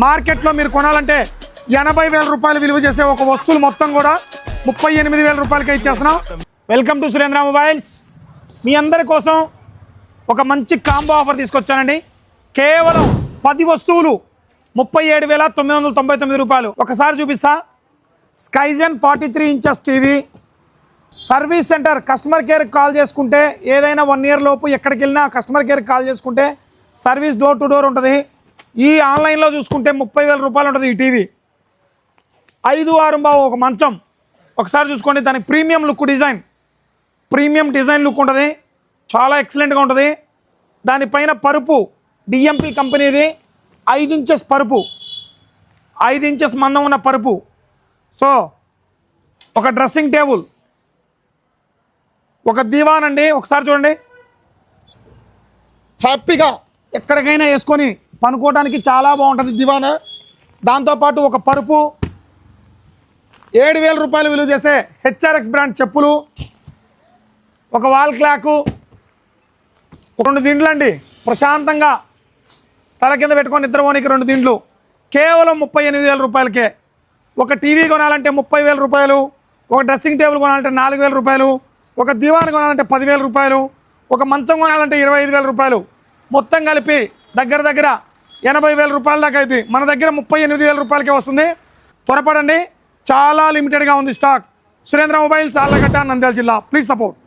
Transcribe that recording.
మార్కెట్లో మీరు కొనాలంటే 80,000 రూపాయలు విలువ చేసే ఒక వస్తువులు మొత్తం కూడా 38,000 రూపాయలకే ఇచ్చేస్తున్నాం. Welcome to Surendra Mobiles. మీ అందరి కోసం ఒక మంచి కాంబో ఆఫర్ తీసుకొచ్చానండి. కేవలం 10 వస్తువులు 37,999 రూపాయలు. ఒకసారి చూపిస్తా. స్కైజెన్ 43 inches TV, service centre customer కేర్కి కాల్ చేసుకుంటే ఏదైనా 1 ఇయర్ లోపు ఎక్కడికి వెళ్ళినా కస్టమర్ కేర్కి కాల్ చేసుకుంటే సర్వీస్ డోర్ టు డోర్ ఉంటుంది. ఈ ఆన్లైన్లో చూసుకుంటే 30,000 రూపాయలు ఉంటుంది ఈ టీవీ. 5-6 బావు ఒక మంచం. ఒకసారి చూసుకోండి, దానికి ప్రీమియం డిజైన్ లుక్ ఉంటుంది. చాలా ఎక్సలెంట్గా ఉంటుంది. దానిపైన పరుపు డిఎంపి కంపెనీది 5 ఇంచెస్ పరుపు, 5 ఇంచెస్ మందం ఉన్న పరుపు. సో ఒక డ్రెస్సింగ్ టేబుల్, ఒక దివాన్ అండి. ఒకసారి చూడండి, హ్యాపీగా ఎక్కడికైనా వేసుకొని పనుకోవడానికి చాలా బాగుంటుంది దివాన్. దాంతోపాటు ఒక పరుపు, 7,000 రూపాయలు విలువ చేసే హెచ్ఆర్ఎక్స్ బ్రాండ్ చెప్పులు, ఒక వాల్ క్లాకు, 2 దిండ్లు అండి. ప్రశాంతంగా తల కింద పెట్టుకొని నిద్రపోనికి 2 దిండ్లు కేవలం 38,000 రూపాయలకే. ఒక టీవీ కొనాలంటే 30,000 రూపాయలు, ఒక డ్రెస్సింగ్ టేబుల్ కొనాలంటే 4,000 రూపాయలు, ఒక దివాన్ కొనాలంటే 10,000 రూపాయలు, ఒక మంచం కొనాలంటే 25,000 రూపాయలు. మొత్తం కలిపి దగ్గర 80,000 రూపాయల దాకా అయితే మన దగ్గర 38,000 రూపాయలకే వస్తుంది. త్వరపడండి, చాలా లిమిటెడ్గా ఉంది స్టాక్. సురేంద్ర మొబైల్స్, ఆళ్ళగడ్డ, నంద్యాల జిల్లా. Please support.